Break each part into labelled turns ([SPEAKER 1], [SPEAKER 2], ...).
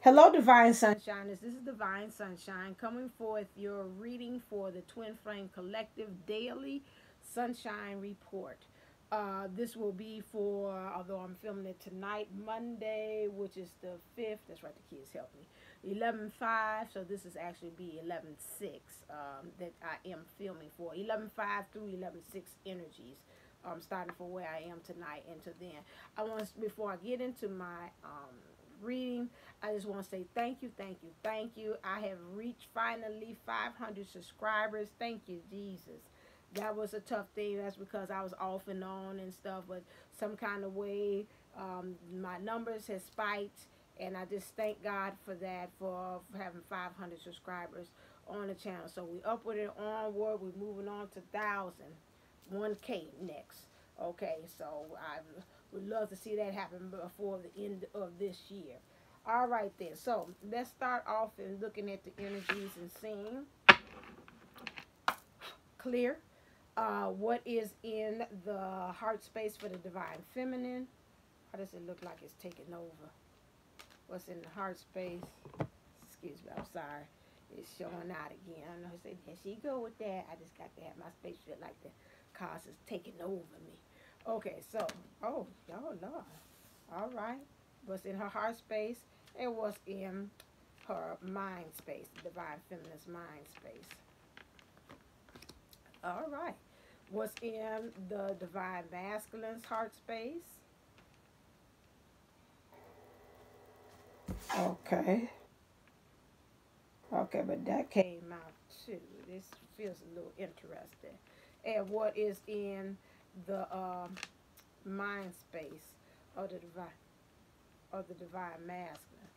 [SPEAKER 1] Hello, Divine Sunshiners. This is Divine Sunshine coming forth your reading for the Twin Flame Collective Daily Sunshine Report. This will be for, although I'm filming it tonight, Monday, which is the 5th. That's right, the kids help me. 11/5, so this is actually be 11/6 that I am filming for. 11/5 through 11/6 energies. Starting from where I am tonight into then. Before I get into my reading, I just want to say thank you, thank you, thank you. I have reached finally 500 subscribers. Thank you, Jesus. That was a tough thing. That's because I was off and on and stuff, but some kind of way my numbers has spiked, and I just thank God for that, for having 500 subscribers on the channel. So we upward and onward. We're moving on to 1,000, 1K next. Okay, so I would love to see that happen before the end of this year. All right then. So let's start off and looking at the energies and seeing clear what is in the heart space for the divine feminine. How does it look like it's taking over? What's in the heart space? Excuse me, I'm sorry. It's showing out again. I know. Say, there she go with that. I just got to have my space feel like the cause is taking over me. Okay, so, oh Lord. All right. What's in her heart space and what's in her mind space, the divine feminine's mind space. All right. What's in the divine masculine's heart space? Okay. Okay, but that came out too. This feels a little interesting. And what is in the mind space of the divine masculine?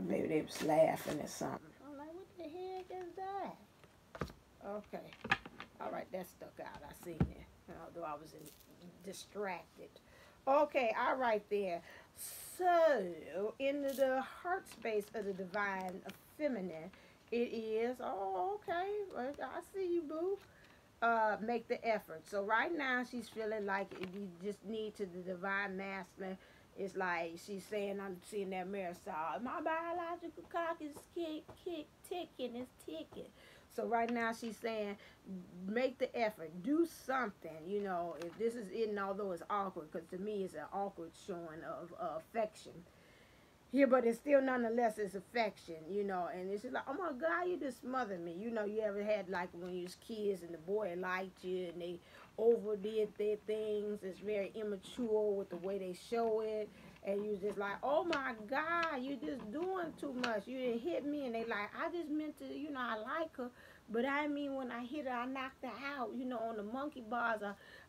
[SPEAKER 1] Maybe they was laughing at something. I'm like, what the heck is that? Okay. All right, that stuck out. I seen it. Although I was distracted. Okay, all right there. So, in the heart space of the divine feminine, it is, oh, okay, well, I see you, boo. Make the effort. So right now she's feeling like you just need to the divine masculine. It's like she's saying, I'm seeing that mirror saw. My biological clock is ticking, it's ticking. So right now she's saying, make the effort, do something. You know, if this is it, and although it's awkward, because to me it's an awkward showing of affection here, but it's still nonetheless it's affection, you know, and it's just like, oh my God, you just smothered me. You know, you ever had like when you was kids and the boy liked you and they overdid their things. It's very immature with the way they show it, and you just like, oh my God, you just doing too much. You didn't hit me, and they like, I just meant to, you know, I like her, but I mean when I hit her, I knocked her out. You know, on the monkey bars,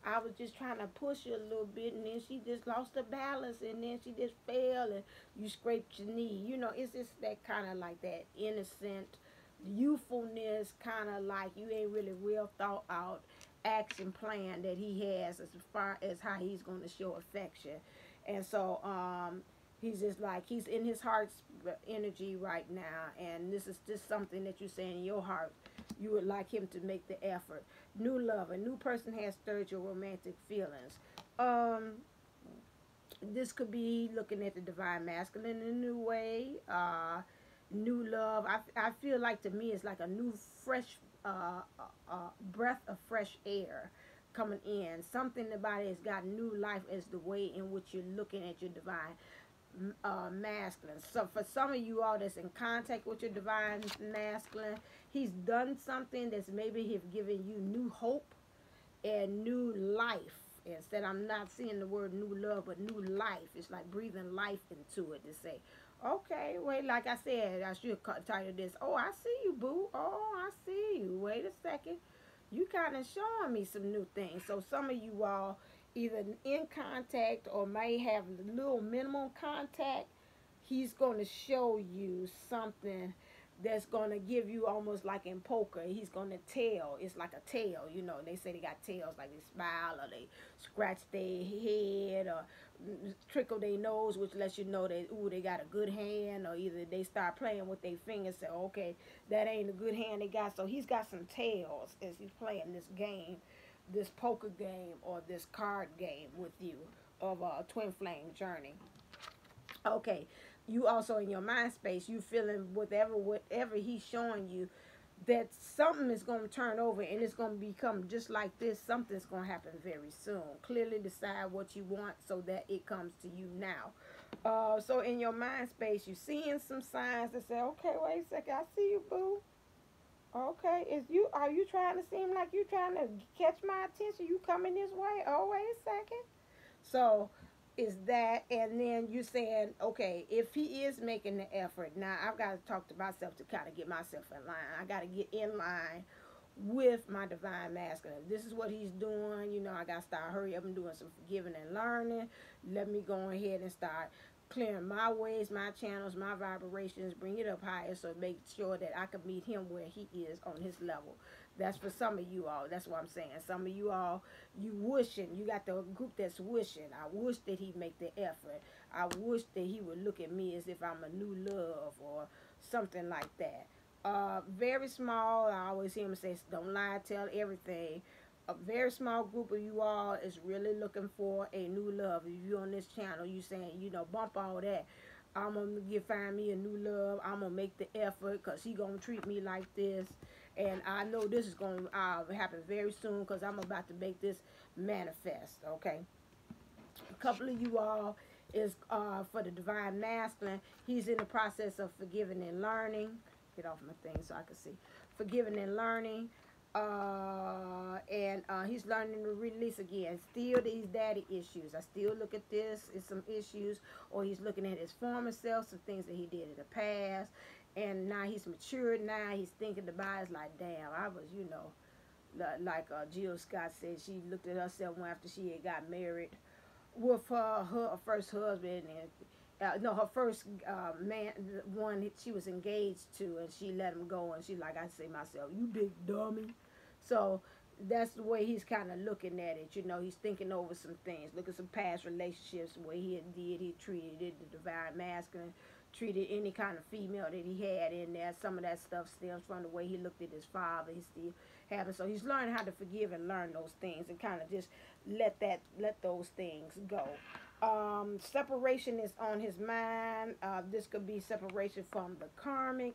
[SPEAKER 1] I was just trying to push her a little bit, and then she just lost her balance, and then she just fell, and you scraped your knee. You know, it's just that kind of like that innocent youthfulness, kind of like you ain't really real thought out action plan that he has as far as how he's going to show affection. And so he's just like, he's in his heart's energy right now, and this is just something that you say in your heart. You would like him to make the effort. New love, a new person has stirred your romantic feelings. Um, this could be looking at the divine masculine in a new way. New love. I feel like to me it's like a new fresh breath of fresh air coming in. Something about it has got new life as the way in which you're looking at your divine masculine. So for some of you all that's in contact with your divine masculine, he's done something that's maybe he's given you new hope and new life. Instead, I'm not seeing the word new love, but new life. It's like breathing life into it to say, okay, wait, like I said, I should title this, oh, I see you, boo. Oh, I see you. Wait a second. You kind of showing me some new things. So some of you all either in contact or may have little minimum contact. He's going to show you something that's going to give you almost like in poker. He's going to tell. It's like a tail. You know, they say they got tails, like they smile or they scratch their head or trickle their nose, which lets you know that, ooh, they got a good hand, or either they start playing with their fingers, say, okay, that ain't a good hand they got. So he's got some tails as he's playing this game, this poker game or this card game with you of a twin flame journey. Okay, you also in your mind space, you feeling whatever he's showing you, that something is going to turn over and it's going to become just like this. Something's going to happen very soon. Clearly decide what you want so that it comes to you now. So in your mind space, you seeing some signs that say, okay, wait a second, I see you, boo. Okay, are you trying to seem like you trying to catch my attention? You coming this way? Oh, wait a second. So is that, and then you saying, okay, if he is making the effort, now I've got to talk to myself to kind of get myself in line. I got to get in line with my divine masculine. This is what he's doing. I got to start hurry up and doing some forgiving and learning. Let me go ahead and start clearing my ways, my channels, my vibrations, bring it up higher, so make sure that I can meet him where he is on his level. That's for some of you all. That's what I'm saying. Some of you all, you wishing, you got the group that's wishing. I wish that he make the effort. I wish that he would look at me as if I'm a new love or something like that. Very small. I always hear him say, don't lie, tell everything. A very small group of you all is really looking for a new love. If you on this channel, you saying, bump all that. I'm going to find me a new love. I'm going to make the effort because he going to treat me like this. And I know this is going to happen very soon because I'm about to make this manifest, okay? A couple of you all is for the divine masculine. He's in the process of forgiving and learning. Get off my thing so I can see. Forgiving and learning. And he's learning to release again. Still these daddy issues. I still look at this as some issues, or he's looking at his former self, some things that he did in the past, and now he's matured. Now he's thinking about it's like, damn, I was, like Jill Scott said, she looked at herself after she had got married with her first husband, and no, her first man, one she was engaged to, and she let him go, and she like, I say myself, you big dummy. So that's the way he's kind of looking at it. He's thinking over some things, look at some past relationships, the way he treated it, the divine masculine, treated any kind of female that he had in there. Some of that stuff stems from the way he looked at his father. He still having, so he's learning how to forgive and learn those things, and kind of just let those things go. Separation is on his mind. This could be separation from the karmic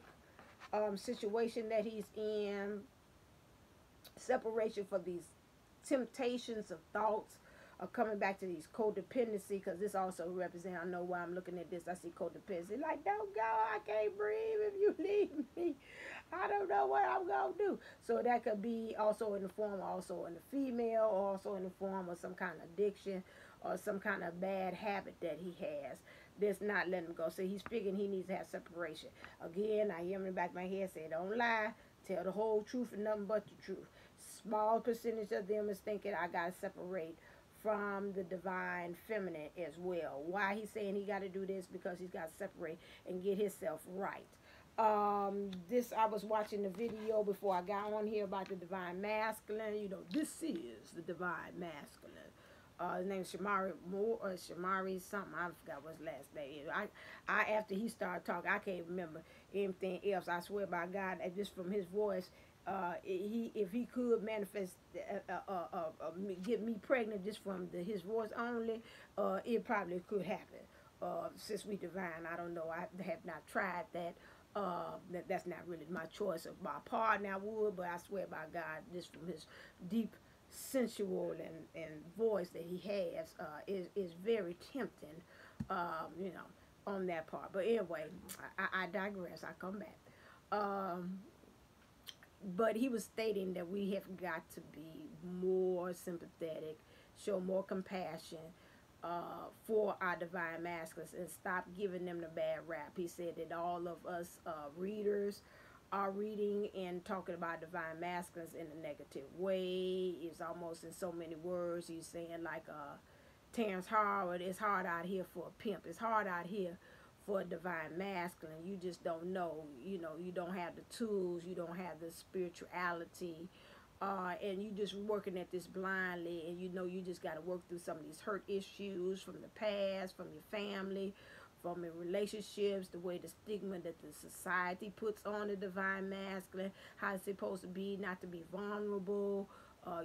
[SPEAKER 1] situation that he's in. Separation for these temptations of thoughts, coming back to these codependency, because this also represents, I know why I'm looking at this, I see codependency, like, don't go, I can't breathe if you leave me, I don't know what I'm going to do. So that could be also in the form, also in the female, or also in the form of some kind of addiction, or some kind of bad habit that he has that's not letting him go. So he's figuring he needs to have separation. Again, I hear him in the back of my head say, don't lie, tell the whole truth and nothing but the truth. Small percentage of them is thinking, I got to separate from the divine feminine as well. Why he's saying he got to do this? Because he's got to separate and get himself right. I was watching the video before I got on here about the divine masculine. This is the divine masculine. His name is Shamari Moore, or Shamari something. I forgot what his last name is. I after he started talking, I can't remember anything else. I swear by God, just from his voice, if he could manifest, get me pregnant just from his voice only, it probably could happen. Since we divine, I don't know. I have not tried that. That's not really my choice of my partner. I would, but I swear by God, just from his deep sensual and voice that he has, is very tempting, on that part. But anyway, I digress. I come back. But he was stating that we have got to be more sympathetic, show more compassion for our divine masculines, and stop giving them the bad rap. He said that all of us readers are reading and talking about divine masculines in a negative way. It's almost in so many words. He's saying like Terrence Howard, it's hard out here for a pimp. It's hard out here for a divine masculine. You just don't know. You don't have the tools. You don't have the spirituality. And you just working at this blindly, and you just got to work through some of these hurt issues from the past, from your family, from your relationships, the way the stigma that the society puts on the divine masculine, how it's supposed to be, not to be vulnerable.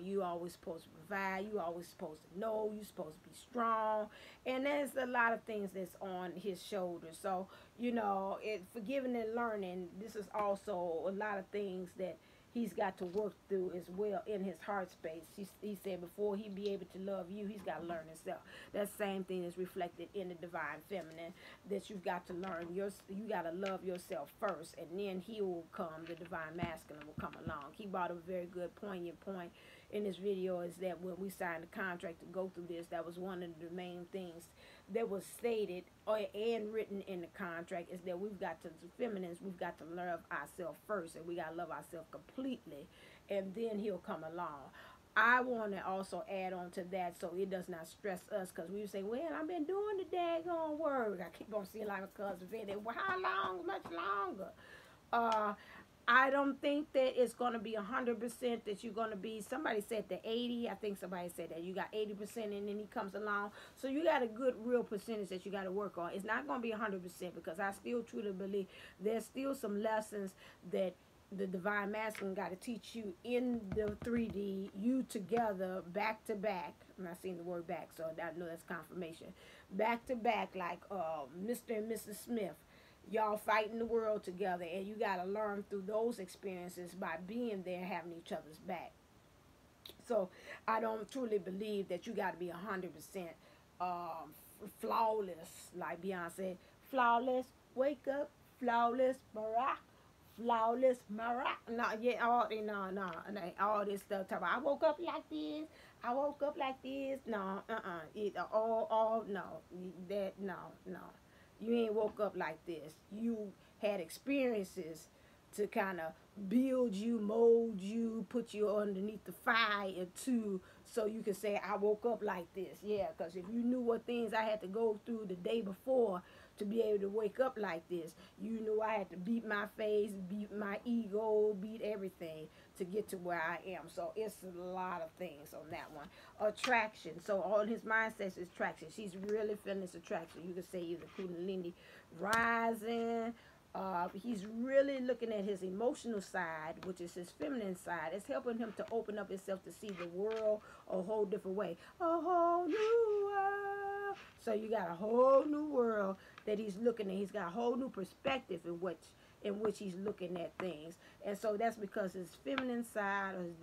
[SPEAKER 1] You always supposed to provide. You always supposed to know. You supposed to be strong. And there's a lot of things that's on his shoulders. So, you know, forgiving and learning, this is also a lot of things that he's got to work through as well in his heart space. He said before he be able to love you, he's got to learn himself. That same thing is reflected in the divine feminine, that you've got to learn you got to love yourself first, and then he will come, the divine masculine will come along. He brought a very good poignant point in this video, is that when we signed the contract to go through this, that was one of the main things that was stated and written in the contract, is that we've got to, the feminines, we've got to love ourselves first, and we got to love ourselves completely, and then he'll come along. I want to also add on to that, so it does not stress us, because we say, well, I've been doing the daggone work. I keep on seeing like my cousin said, well, how long, much longer? I don't think that it's going to be 100% that you're going to be, somebody said the 80, I think somebody said that you got 80% and then he comes along. So you got a good real percentage that you got to work on. It's not going to be 100%, because I still truly believe there's still some lessons that the divine masculine got to teach you in the 3D, you together, back to back. I'm not saying the word back, so I know that's confirmation. Back to back, like Mr. and Mrs. Smith. Y'all fighting the world together, and you got to learn through those experiences by being there, having each other's back. So I don't truly believe that you got to be 100% flawless, like Beyonce. Flawless, wake up, flawless, Barack. Flawless, Mariah. No, yeah, all this stuff. Talk about, I woke up like this. I woke up like this. No, no. You ain't woke up like this. You had experiences to kind of build you, mold you, put you underneath the fire too, so you can say, I woke up like this. Yeah, because if you knew what things I had to go through the day before to be able to wake up like this, you knew I had to beat my face, beat my ego, beat everything to get to where I am. So it's a lot of things on that one. Attraction. So all his mindset is attraction. She's really feeling this attraction. You could say either Kundalini rising. He's really looking at his emotional side, which is his feminine side. It's helping him to open up himself to see the world a whole different way. A whole new world. So you got a whole new world that he's looking at. He's got a whole new perspective in which he's looking at things. And so that's because his feminine side, or his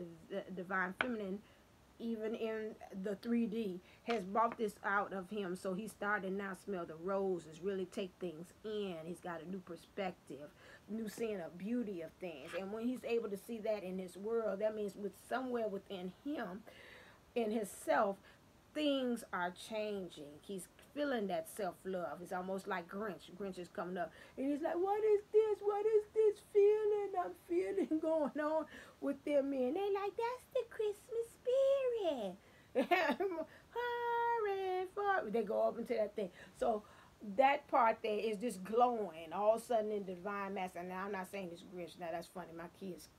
[SPEAKER 1] divine feminine, even in the 3D, has brought this out of him. So he's starting to now smell the roses, really take things in. He's got a new perspective, new seeing of beauty of things. And when he's able to see that in his world, that means with somewhere within him, in his self, things are changing. He's feeling that self-love. It's almost like Grinch. Grinch is coming up. And he's like, what is this? What is this feeling I'm feeling going on with them men? They like, that's the Christmas spirit. Hurry. They go up into that thing. So that part there is just glowing. All of a sudden in the divine master. Now I'm not saying this Grinch. Now that's funny. My kids,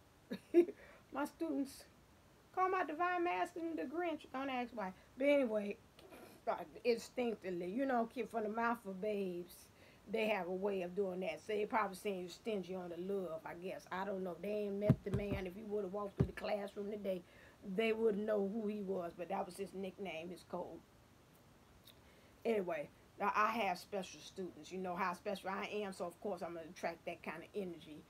[SPEAKER 1] my students call my divine masculine the Grinch. Don't ask why. But anyway, instinctively, you know, from the mouth of babes, they have a way of doing that. So they probably saying you're stingy on the love, I guess. I don't know. They ain't met the man. If you would have walked through the classroom today, they wouldn't know who he was. But that was his nickname, his code. Anyway, now I have special students. You know how special I am. So, of course, I'm going to attract that kind of energy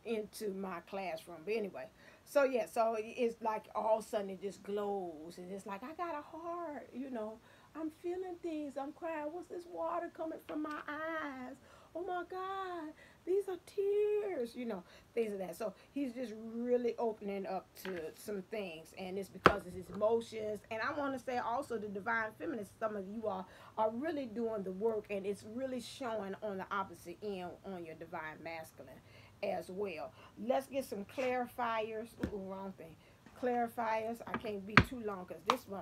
[SPEAKER 1] into my classroom. But anyway, so yeah, so it's like all of a sudden it just glows, and it's like, I got a heart, you know, I'm feeling things, I'm crying, what's this water coming from my eyes? Oh my God, these are tears, you know, things of that. So he's just really opening up to some things, and it's because of his emotions. And I want to say also the divine feminine, some of you are really doing the work, and it's really showing on the opposite end on your divine masculine as well. Let's get some clarifiers. Ooh, wrong thing. Clarifiers. I can't be too long because this one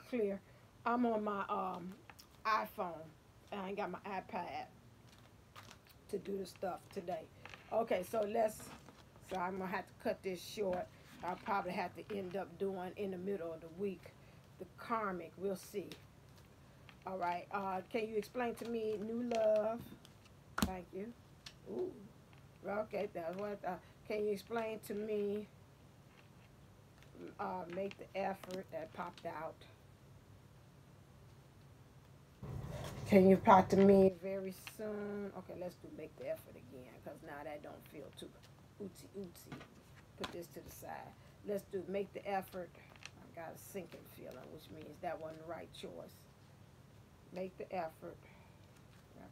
[SPEAKER 1] clear. I'm on my iPhone, and I ain't got my iPad to do the stuff today. Okay, so I'm gonna have to cut this short. I'll probably have to end up doing in the middle of the week the karmic. We'll see. All right. Can you explain to me new love? Thank you. Ooh. Okay, that's what. Can you explain to me? Make the effort that popped out. Can you plot to me very soon? Okay, let's do make the effort again, because now that don't feel too ootsy. Put this to the side. Let's do make the effort. I got a sinking feeling, which means that wasn't the right choice. Make the effort.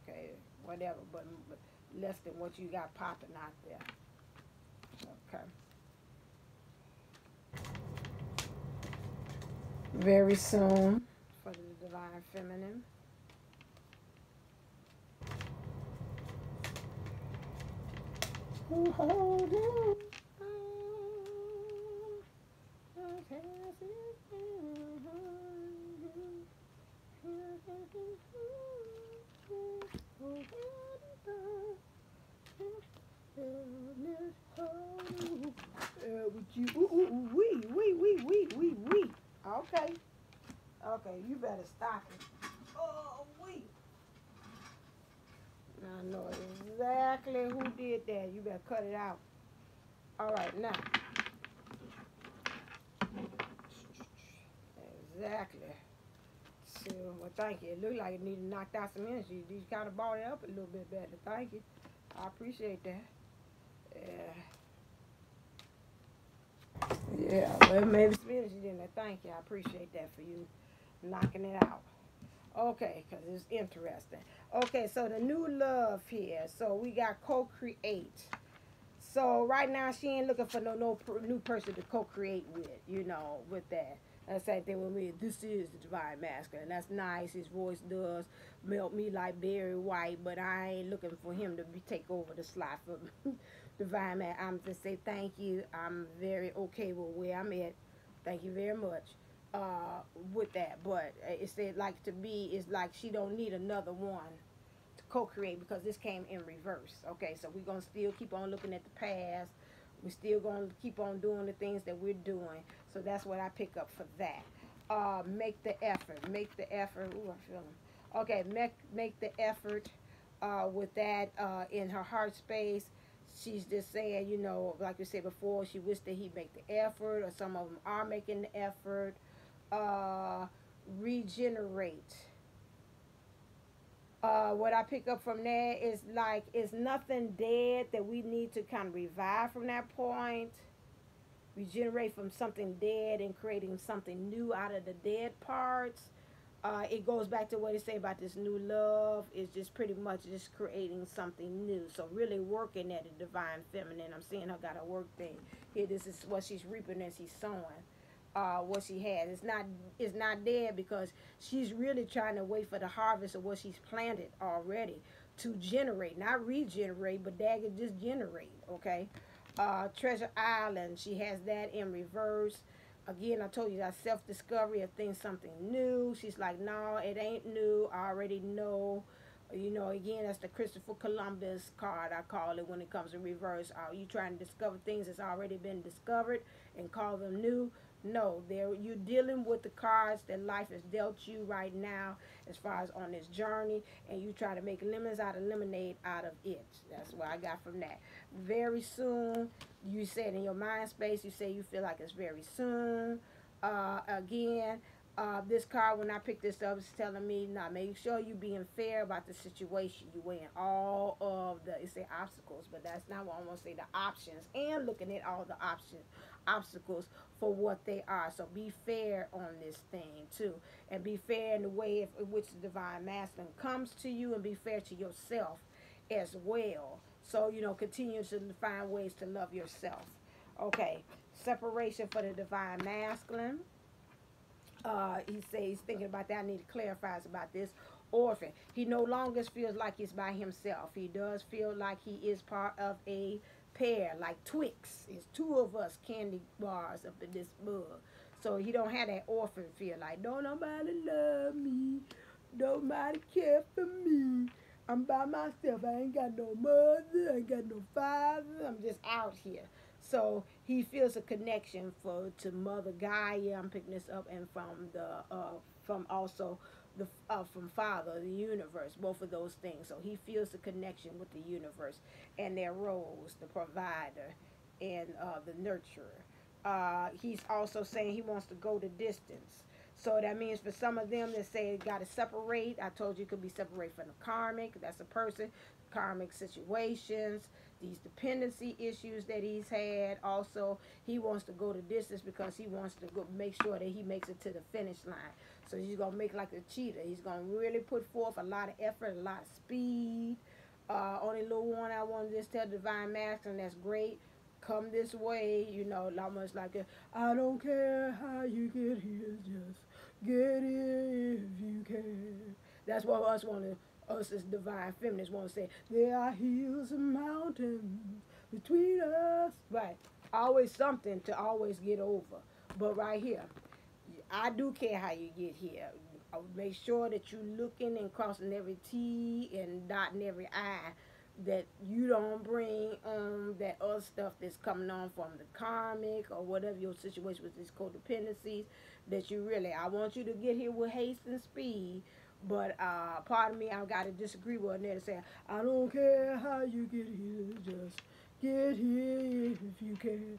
[SPEAKER 1] Okay, whatever, but less than what you got popping out there. Okay. Very soon for the Divine Feminine. Hold on. With you, wee. Okay, you better stop it. Oh, wee. I know exactly who did that. You better cut it out. All right, now. Exactly. So, well, thank you. It looked like it needed to knock out some energy. You kind of brought it up a little bit better. Thank you. I appreciate that. Yeah, well, maybe some energy in there. Thank you. I appreciate that for you knocking it out. Okay, because it's interesting. Okay, so the new love here. So we got co-create. So right now she ain't looking for no new person to co-create with, you know, with that. That's the same thing with me. This is the Divine Masculine. That's nice. His voice does melt me like Barry White, but I ain't looking for him to take over the slot for Divine Man. I'm just say thank you. I'm very okay with where I'm at. Thank you very much with that. But it's like to me, it's like she don't need another one to co-create because this came in reverse. Okay, so we're gonna still keep on looking at the past. We're still gonna keep on doing the things that we're doing. So that's what I pick up for that. Make the effort. Make the effort. Ooh, I feel them. Okay, make the effort with that in her heart space. She's just saying, you know, like we said before, she wished that he'd make the effort, or some of them are making the effort. Regenerate. What I pick up from there is like, it's nothing dead that we need to kind of revive from that point. Regenerate from something dead and creating something new out of the dead parts. It goes back to what they say about this new love. It's just pretty much just creating something new. So really working at the Divine Feminine. I'm seeing her got a work thing. Here, this is what she's reaping as she's sowing. What she has. It's not dead because she's really trying to wait for the harvest of what she's planted already to generate. Not regenerate, but daggone just generate. Okay? Treasure Island. She has that in reverse. Again, I told you that self-discovery of things, something new. She's like, no, it ain't new. I already know. You know, again, that's the Christopher Columbus card, I call it, when it comes to reverse. Are you trying to discover things that's already been discovered and call them new? No, you're dealing with the cards that life has dealt you right now as far as on this journey, and you try to make lemons out of lemonade out of it. That's what I got from that. Very soon, you said in your mind space, you say you feel like it's very soon. Again, this card, when I picked this up, is telling me, now make sure you being fair about the situation. You weighing all of it say obstacles, but that's not what I want to say, the options, and looking at all the obstacles for what they are. So be fair on this thing too, and be fair in the way in which the Divine Masculine comes to you, and be fair to yourself as well. So, you know, continue to find ways to love yourself. Okay, separation for the Divine Masculine. He says he's thinking about that. I need to clarify about this. Orphan. He no longer feels like he's by himself. He does feel like he is part of a pair, like Twix. It's two of us candy bars up in this mug. So he don't have that orphan feel, like, don't nobody love me, nobody care for me, I'm by myself, I ain't got no mother, I ain't got no father, I'm just out here. So he feels a connection to Mother Gaia. I'm picking this up, and from also the from Father, the universe, both of those things. So he feels a connection with the universe and their roles, the provider and the nurturer. He's also saying he wants to go the distance. So that means for some of them that say got to separate, I told you it could be separate from the karmic. That's a person, karmic situations, these dependency issues that he's had. Also, he wants to go the distance because he wants to go make sure that he makes it to the finish line. So he's going to make like a cheetah. He's going to really put forth a lot of effort, a lot of speed. Only little one I want to just tell Divine Masculine, that's great. Come this way, you know, almost like I don't care how you get here, just get here if you can. That's what us as divine feminists want to say. There are hills and mountains between us. Right. Always something to always get over. But right here, I do care how you get here. I'll make sure that you're looking and crossing every T and dotting every I, that you don't bring that other stuff that's coming on from the karmic or whatever your situation with these codependencies, that you really, I want you to get here with haste and speed. But part of me, I've got to disagree with her and say, I don't care how you get here, just get here if you can.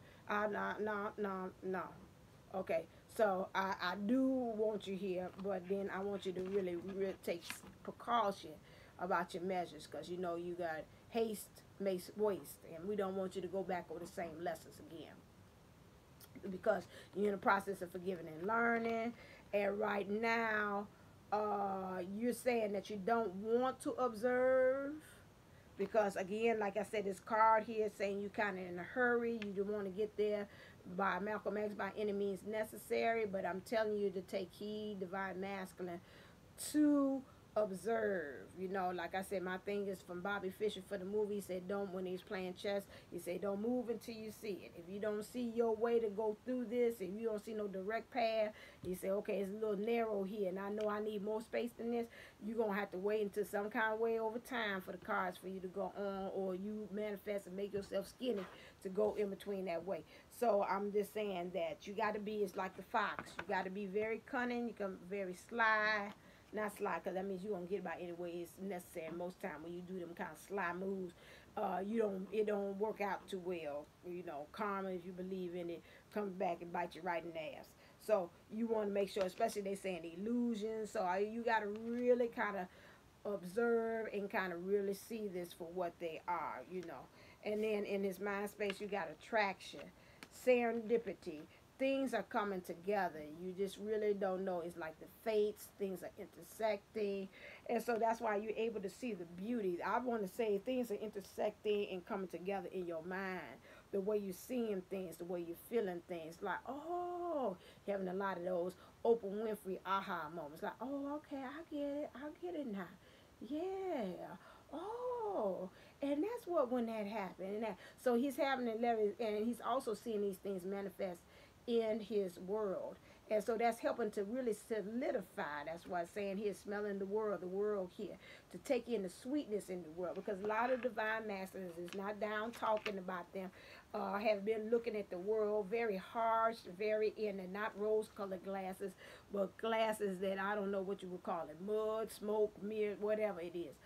[SPEAKER 1] No. Okay, so I do want you here, but then I want you to really take precaution about your measures, because you know you got haste makes waste, and we don't want you to go back over the same lessons again, because you're in the process of forgiving and learning. And right now you're saying that you don't want to observe, because again, like I said, this card here is saying you kind of in a hurry, you don't want to get there by Malcolm X, by any means necessary. But I'm telling you to take heed, Divine Masculine, to observe. You know, like I said, my thing is from Bobby Fischer for the movie. He said, don't, when he's playing chess, he said, don't move until you see it. If you don't see your way to go through this, if you don't see no direct path, he said, okay, it's a little narrow here, and I know I need more space than this. You're going to have to wait until some kind of way over time for the cards for you to go on, or you manifest and make yourself skinny to go in between that way. So I'm just saying that you got to be, it's like the fox. You got to be very cunning. You can be very sly. Not sly, because that means you're going to get about any way it's necessary. Most time when you do them kind of sly moves, it don't work out too well. You know, karma, if you believe in it, comes back and bite you right in the ass. So you want to make sure, especially they saying illusions. So you got to really kind of observe and kind of really see this for what they are, you know. And then in this mind space, you got attraction, serendipity. Things are coming together. You just really don't know. It's like the fates. Things are intersecting. And so that's why you're able to see the beauty. I want to say things are intersecting and coming together in your mind. The way you're seeing things, the way you're feeling things. Like, oh, having a lot of those Oprah Winfrey aha moments. Like, oh, okay, I get it now. Yeah. Oh. And that's what, when that happened. And so he's having a level, and he's also seeing these things manifest in his world. And so that's helping to really solidify. That's why it's saying here, smelling the world here, to take in the sweetness in the world. Because a lot of divine masters is not down talking about them, have been looking at the world very harsh, very in, and not rose-colored glasses, but glasses that I don't know what you would call it, mud, smoke, mirror, whatever it is.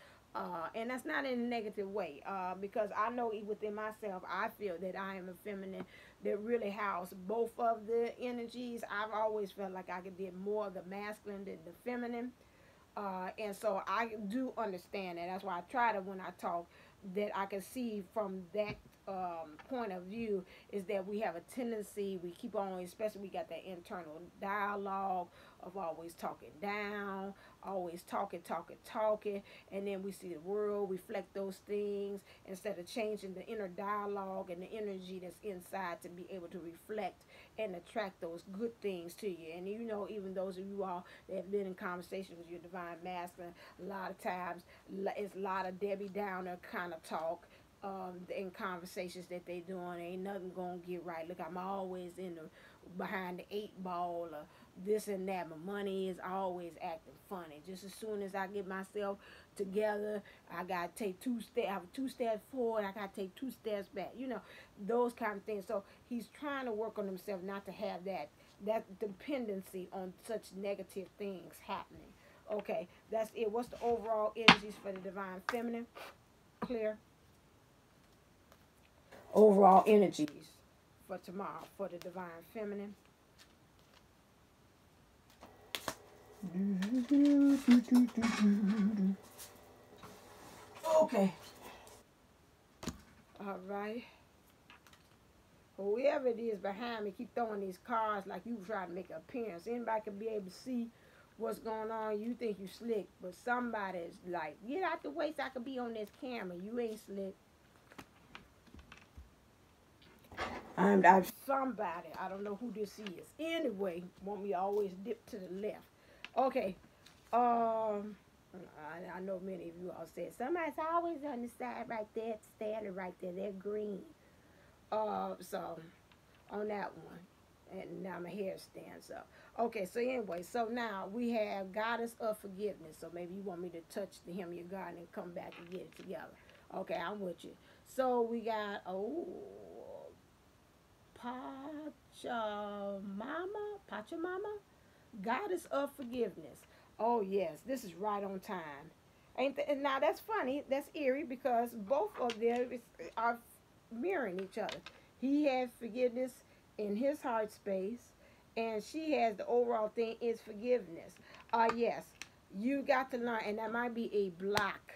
[SPEAKER 1] And that's not in a negative way, because I know within myself, I feel that I am a feminine that really house both of the energies. I've always felt like I could get more of the masculine than the feminine. And so I do understand that. That's why I try to, when I talk, that I can see from that point of view, is that we have a tendency, we keep on, especially we got that internal dialogue of always talking down, always talking, and then we see the world reflect those things instead of changing the inner dialogue and the energy that's inside to be able to reflect and attract those good things to you. And you know, even those of you all that have been in conversation with your divine masculine, a lot of times it's a lot of Debbie Downer kind of talk. In conversations that they doing, ain't nothing gonna get right. Look, I'm always behind the 8 ball, or this and that. My money is always acting funny. Just as soon as I get myself together, I gotta take 2 steps. I have 2 steps forward. I gotta take 2 steps back. You know, those kind of things. So he's trying to work on himself not to have that dependency on such negative things happening. Okay, that's it. What's the overall energies for the divine feminine? Clear. Overall energies for tomorrow for the divine feminine. Okay. All right. Whoever it is behind me, keep throwing these cards like you trying to make an appearance. Anybody can be able to see what's going on. You think you slick, but somebody's like, get out the way so I can be on this camera. You ain't slick. I'm somebody. I don't know who this is. Anyway, want me to always dip to the left. Okay. I know many of you all said somebody's always on the side right there, standing right there. They're green. So on that one, and now my hair stands up. Okay, so anyway, so now we have Goddess of Forgiveness. So maybe you want me to touch the hem of your garden and come back and get it together. Okay, I'm with you. So we got Pachamama, Goddess of Forgiveness. Oh yes, this is right on time. Now that's funny. That's eerie because both of them are mirroring each other. He has forgiveness in his heart space, and she has the overall thing is forgiveness. Yes, you got to learn, and that might be a block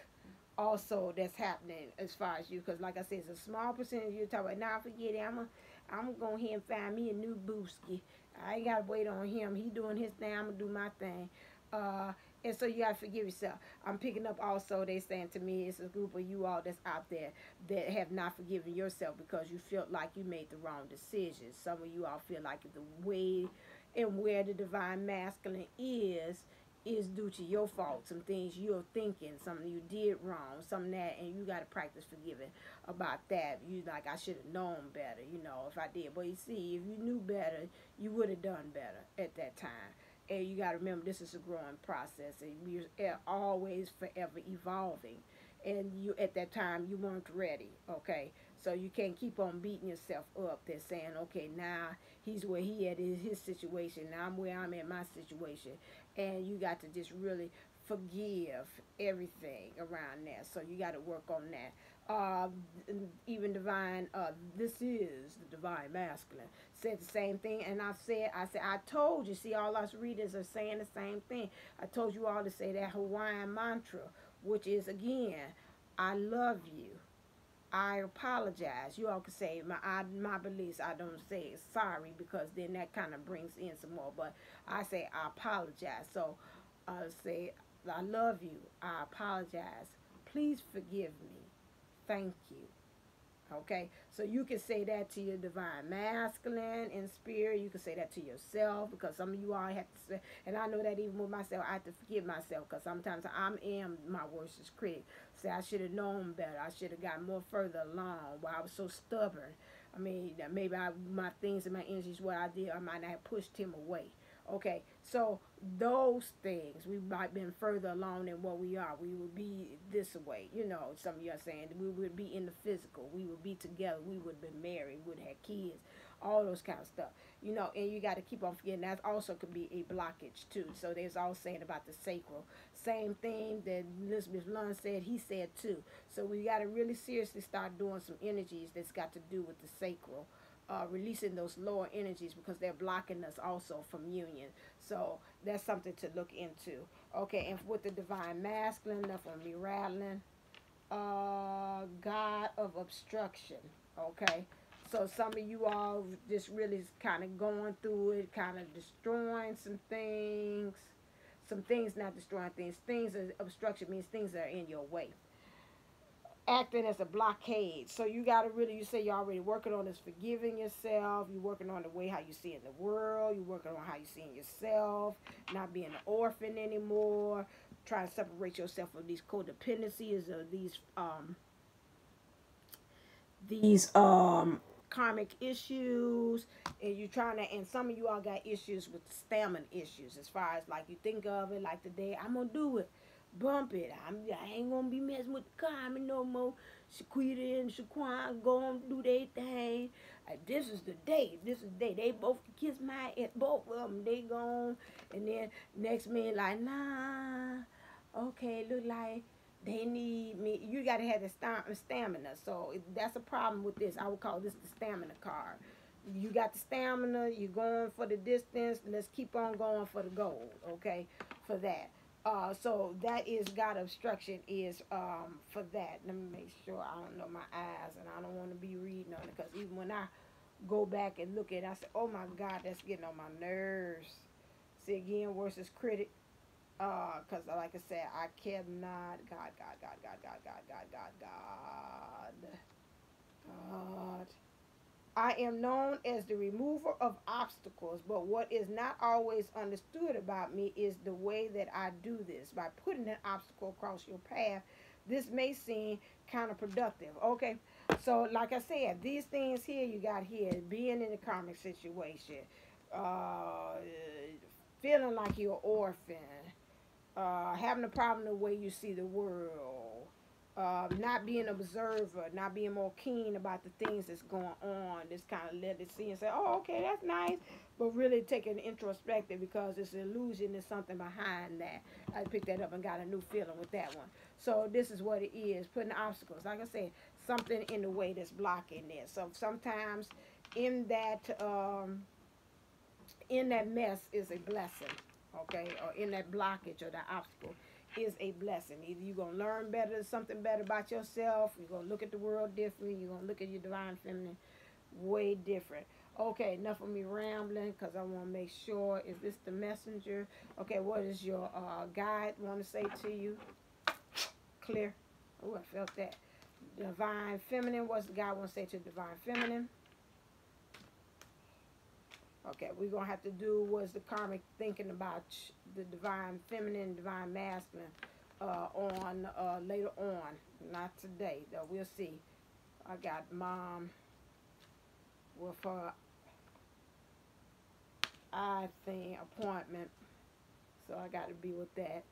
[SPEAKER 1] also that's happening as far as you, because like I said, it's a small percentage you're talking about. Now forget it. I'm going to and find me a new booski. I ain't got to wait on him. He doing his thing. I'm going to do my thing. And so you got to forgive yourself. I'm picking up also, they saying to me, it's a group of you all that's out there that have not forgiven yourself because you felt like you made the wrong decisions. Some of you all feel like the way and where the divine masculine is due to your fault. Some things you're thinking, something you did wrong, something that, and you got to practice forgiving about that. You like, I should have known better, if I did. But you see, if you knew better, you would have done better at that time. And you got to remember, this is a growing process, and we're always forever evolving. And you, at that time, you weren't ready, okay? So you can't keep on beating yourself up. They're saying, okay, now he's where he at in his situation. Now I'm where I'm in my situation. And you got to just really forgive everything around that. So you got to work on that. Even divine, this is the divine masculine, said the same thing. And I told you, see, all us readers are saying the same thing. I told you all to say that Hawaiian mantra, which is, again, I love you. I apologize. You all can say my beliefs. I don't say sorry because then that kind of brings in some more. But I say I apologize. So I say I love you. I apologize. Please forgive me. Thank you. Okay, so you can say that to your divine masculine in spirit. You can say that to yourself, because some of you all have to say, and I know that even with myself, I have to forgive myself, because sometimes I am my worst critic. Say I should have known better. I should have gotten more further along. Why I was so stubborn. I mean, maybe my things and my energies, what I did, I might not have pushed him away. Okay, so those things, we might have been further along than what we are. We would be this way, some of you are saying we would be in the physical, we would be together, we would have been married, we would have had kids, all those kind of stuff, and you got to keep on forgetting that also could be a blockage too. So there's all saying about the sacral, same thing that Elizabeth Lund said, he said too. So we got to really seriously start doing some energies that's got to do with the sacral. Releasing those lower energies, because they're blocking us also from union. So that's something to look into. Okay, and with the divine masculine, enough on me rattling. God of obstruction. Okay, so some of you all just really kind of going through it, kind of destroying some things. Some things, not destroying things. Things of obstruction means things that are in your way, acting as a blockade. So you got to really, you say you're already working on this forgiving yourself. You're working on the way how you see in the world. You're working on how you see in yourself. Not being an orphan anymore. Trying to separate yourself from these codependencies or these karmic issues. And you're trying to, and some of you all got issues with stamina issues, as far as like you think of it like today, I'm going to do it. Bump it. I ain't gonna be messing with the Carmen no more. Shaquita and Shaquan go and do their thing. This is the day. This is the day. They both kiss my ass. Both of them. They gone. And then next minute like, nah. Okay, look like they need me. You gotta have the stamina. So that's a problem with this. I would call this the stamina card. You got the stamina. You're going for the distance. Let's keep on going for the goal. Okay. for that. So that is God obstruction is for that. Let me make sure I don't know my eyes, and I don't want to be reading on it, because even when I go back and look at it, I say, oh my God, that's getting on my nerves. See again, worse is critic. Because like I said, I cannot, God. I am known as the remover of obstacles, but what is not always understood about me is the way that I do this. By putting an obstacle across your path, this may seem counterproductive. Okay, so like I said, these things here you got here, being in a karmic situation, feeling like you're an orphan, having a problem the way you see the world, not being an observer, not being more keen about the things that's going on, just kind of let it see and say, oh, okay, that's nice, but really taking introspective, because it's an illusion, there's something behind that. I picked that up and got a new feeling with that one. So this is what it is, putting obstacles, like I said, something in the way that's blocking it. So sometimes in that mess is a blessing. Okay, or in that blockage or that obstacle is a blessing. Either you're going to learn better, something better about yourself, you're going to look at the world differently, you're going to look at your divine feminine way different. Okay, enough of me rambling, because I want to make sure, is this the messenger? Okay, what is your guide want to say to you? Clear. Oh, I felt that. Divine feminine, what's the guide want to say to divine feminine? Okay, we're going to have to do what's the karmic thinking about the divine feminine, divine masculine on later on. Not today, though. We'll see. I got mom with her eye thing appointment, so I got to be with that.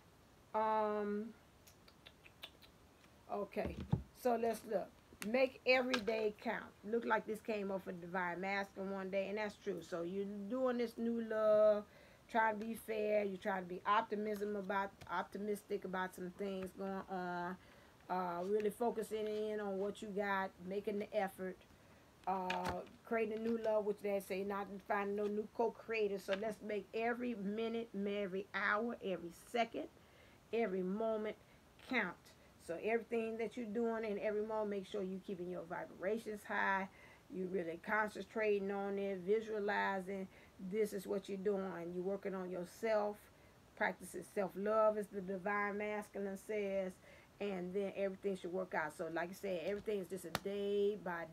[SPEAKER 1] Okay, so let's look. Make every day count. Look like this came up for divine masculine one day, and that's true. So you're doing this new love, trying to be fair. You're trying to be optimistic about some things going on. Really focusing in on what you got, making the effort. Creating a new love, which they say not finding no new co-creators. So let's make every minute, every hour, every second, every moment count. So everything that you're doing in every moment, make sure you're keeping your vibrations high. You're really concentrating on it, visualizing. This is what you're doing. You're working on yourself. Practicing self-love, as the divine masculine says. And then everything should work out. So like I said, everything is just a day by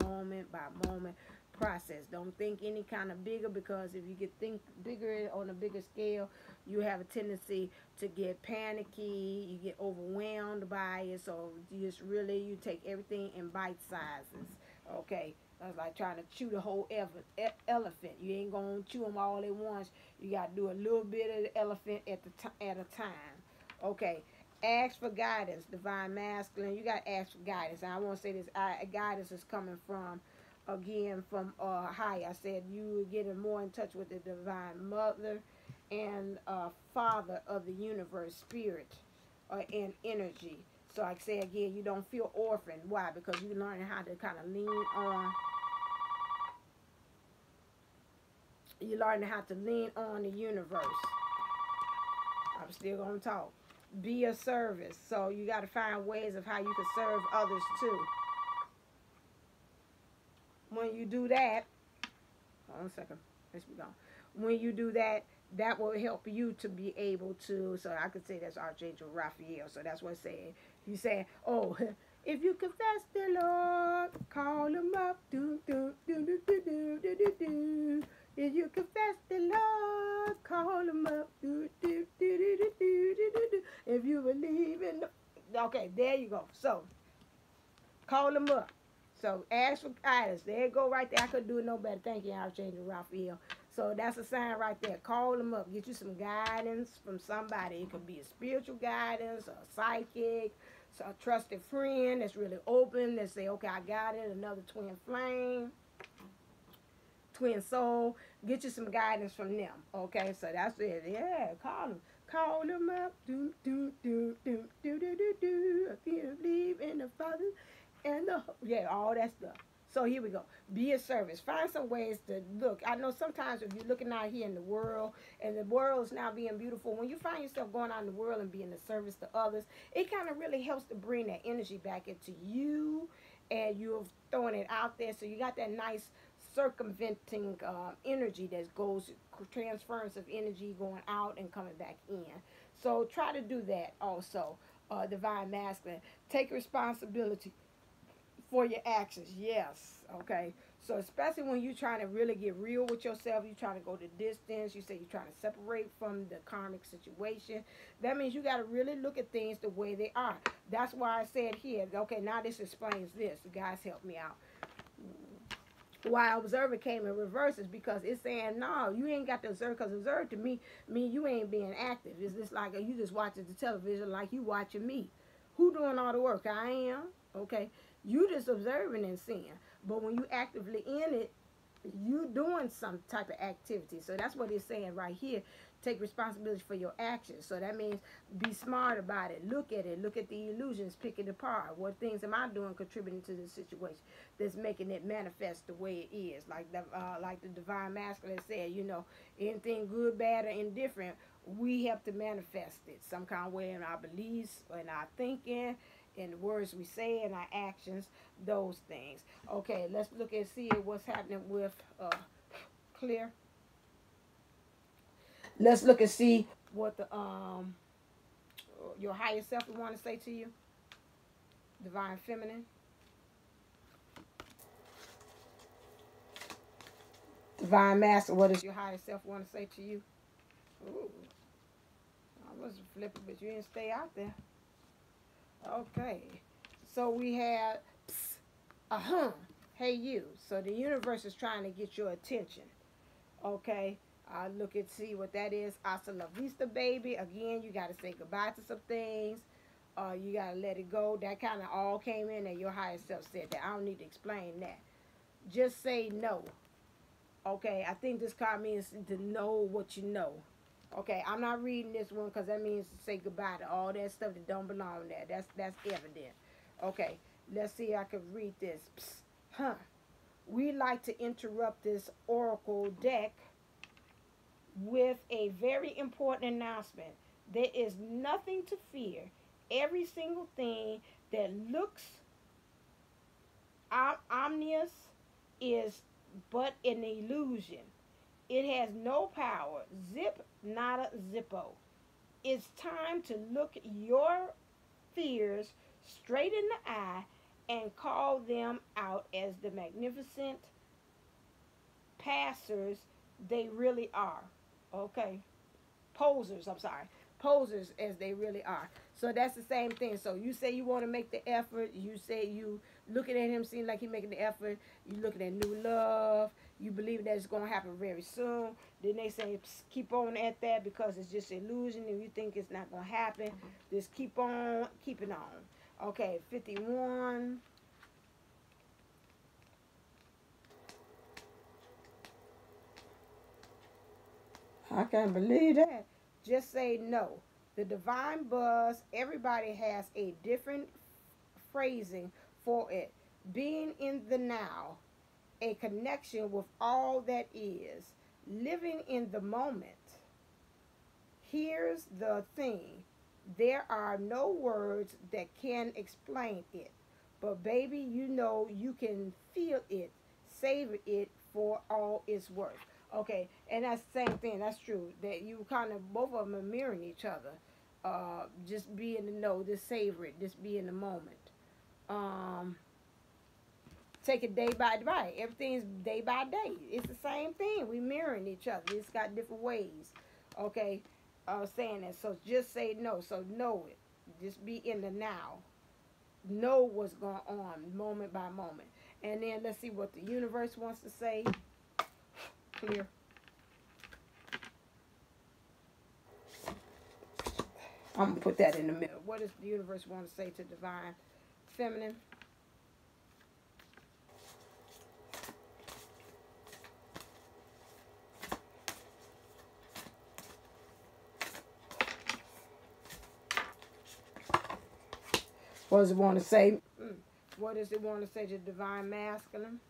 [SPEAKER 1] moment process. Don't think any kind of bigger, because if you think bigger on a bigger scale, you have a tendency to get panicky, you get overwhelmed by it. So you just really, you take everything in bite sizes. Okay, that's like trying to chew the whole elephant. You ain't gonna chew them all at once. You gotta do a little bit of the elephant at a time. Okay. Ask for guidance, divine masculine. You got to ask for guidance. And I want to say this, guidance is coming from, again, from high. I said you getting more in touch with the divine mother and father of the universe, spirit, and energy. So like I say again, you don't feel orphaned. Why? Because you're learning how to kind of lean on. You're learning how to lean on the universe. I'm still going to talk. Be a service. So you got to find ways of how you can serve others too. When you do that, hold on a second, let's be gone. When you do that, that will help you to be able to, so I could say that's Archangel Raphael. So that's what it's saying. He's saying, oh, if you confess the Lord, call him up. Do, do, do, do, do, do, do, do, do. If you confess the Lord, call him up. Do, do, do, do, do, do, do, do. If you believe in the... Okay, there you go. So, call him up. So, ask for guidance. There you go right there. I couldn't do it no better. Thank you, Archangel Raphael. So, that's a sign right there. Call him up. Get you some guidance from somebody. It could be a spiritual guidance, a psychic, so a trusted friend that's really open, that say, okay, I got it. Another twin flame. Twin soul, get you some guidance from them. Okay, so that's it. Yeah, call them up. Do do do do do do do do. I believe in the Father and the, yeah, all that stuff. So here we go. Be a service. Find some ways to look. I know sometimes if you're looking out here in the world and the world is now being beautiful, when you find yourself going out in the world and being a service to others, it kind of really helps to bring that energy back into you, and you're throwing it out there. So you got that nice circumventing energy that goes, transference of energy going out and coming back in. So try to do that also. Divine Masculine. Take responsibility for your actions. Yes. Okay. So especially when you're trying to really get real with yourself, you're trying to go the distance, you say you're trying to separate from the karmic situation, that means you got to really look at things the way they are. That's why I said here, okay, now this explains this. You guys help me out. Why observer came in reverse is because it's saying, no, you ain't got to observe, because observe to me mean you ain't being active. It's just like you just watching the television like you watching me. Who doing all the work? I am. Okay. You just observing and seeing. But when you actively in it, you doing some type of activity. So that's what it's saying right here. Take responsibility for your actions. So that means be smart about it. Look at it. Look at the illusions. Pick it apart. What things am I doing contributing to this situation that's making it manifest the way it is? Like the Divine Masculine said, you know, anything good, bad, or indifferent, we have to manifest it some kind of way in our beliefs, in our thinking, in the words we say, in our actions, those things. Okay, let's look and see what's happening with Clear. Let's look and see what the your higher self would want to say to you. Divine Feminine. Divine Master, what does your higher self want to say to you? Ooh. I was flipping, but you didn't stay out there. Okay. So we have hey you. So the universe is trying to get your attention. Okay. Look and see what that is. Hasta la vista, baby. Again, you got to say goodbye to some things. You got to let it go. That kind of all came in and your higher self said that. I don't need to explain that. Just say no. Okay. I think this card means to know what you know. Okay. I'm not reading this one because that means to say goodbye to all that stuff that don't belong there. That's evident. Okay. Let's see if I can read this. We like to interrupt this oracle deck with a very important announcement. There is nothing to fear. Every single thing that looks ominous is but an illusion. It has no power. Zip, nada, zippo. It's time to look your fears straight in the eye and call them out as the magnificent passers they really are. Okay. Posers, I'm sorry. Posers as they really are. So that's the same thing. So you say you want to make the effort. You say you looking at him, seeing like he's making the effort. You looking at new love. You believe that it's going to happen very soon. Then they say keep on at that because it's just illusion and you think it's not going to happen. Just keep on keeping on. Okay, 51. I can't believe that. Just say no. The divine buzz, everybody has a different phrasing for it. Being in the now, a connection with all that is, living in the moment. Here's the thing. There are no words that can explain it. But baby, you know you can feel it, savor it for all it's worth. Okay, and that's the same thing. That's true. That you kind of, both of them are mirroring each other. Just be in the know. Just savor it. Just be in the moment. Take it day by day. Everything's day by day. It's the same thing. We mirroring each other. It's got different ways. Okay, saying that. So just say no. So know it. Just be in the now. Know what's going on moment by moment. And then let's see what the universe wants to say. Clear. I'm going to put that in the middle. What does the universe want to say to divine feminine? What does it want to say? What does it want to say to divine masculine?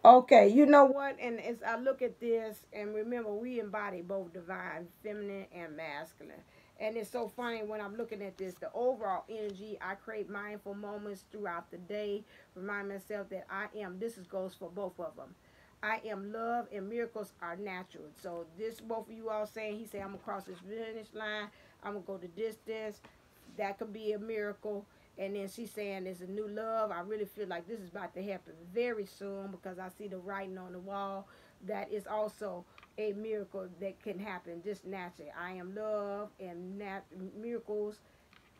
[SPEAKER 1] Okay, you know what? And as I look at this, and remember, we embody both divine, feminine, and masculine. And it's so funny when I'm looking at this, the overall energy, I create mindful moments throughout the day, remind myself that I am, goes for both of them. I am love and miracles are natural. So this, both of you all saying, he said, I'm going to cross this finish line. I'm going to go the distance. That could be a miracle. And then she's saying there's a new love. I really feel like this is about to happen very soon because I see the writing on the wall. That is also a miracle that can happen just naturally. I am love, and miracles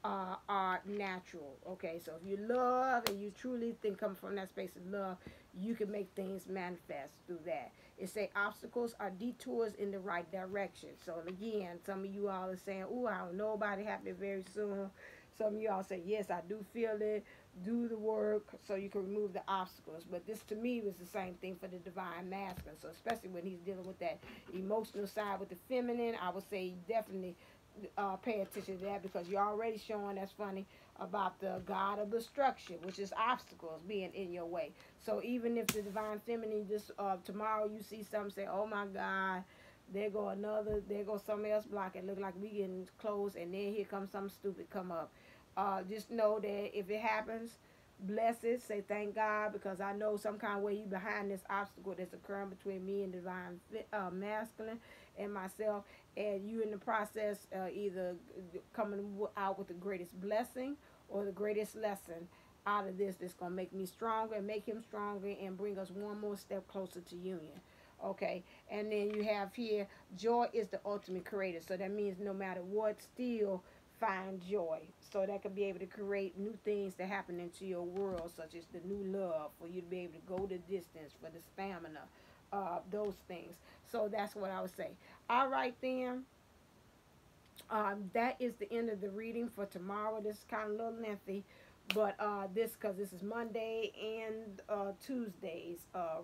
[SPEAKER 1] are natural. Okay, so if you love and you truly think come from that space of love, you can make things manifest through that. It say obstacles are detours in the right direction. So again, some of you all are saying, "Ooh, I don't know about it happening very soon." Some of you all say, "Yes, I do feel it." Do the work so you can remove the obstacles. But this to me was the same thing for the divine masculine. So especially when he's dealing with that emotional side with the feminine, I would say definitely pay attention to that, because you're already showing, that's funny, about the god of destruction, which is obstacles being in your way. So even if the divine feminine just tomorrow you see something, say, oh my god, there go something else blocking, look like we getting close, and then here comes something stupid come up. Just know that if it happens, bless it, say thank God, because I know some kind of way you behind this obstacle that's occurring between me and divine masculine and myself, and you in the process either coming out with the greatest blessing or the greatest lesson out of this that's going to make me stronger and make him stronger and bring us one more step closer to union. Okay, and then you have here, joy is the ultimate creator. So that means no matter what, still find joy. So that could be able to create new things to happen into your world, such as the new love, for you to be able to go the distance, for the stamina, those things. So that's what I would say. All right, then. That is the end of the reading for tomorrow. This is kind of a little lengthy, but because this is Monday and Tuesday's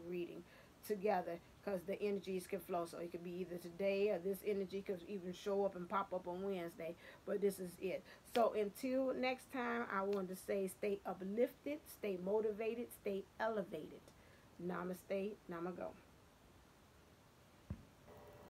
[SPEAKER 1] reading together, because the energies can flow. So it could be either today, or this energy could even show up and pop up on Wednesday. But this is it. So until next time, I wanted to say stay uplifted, stay motivated, stay elevated. Namaste, namago.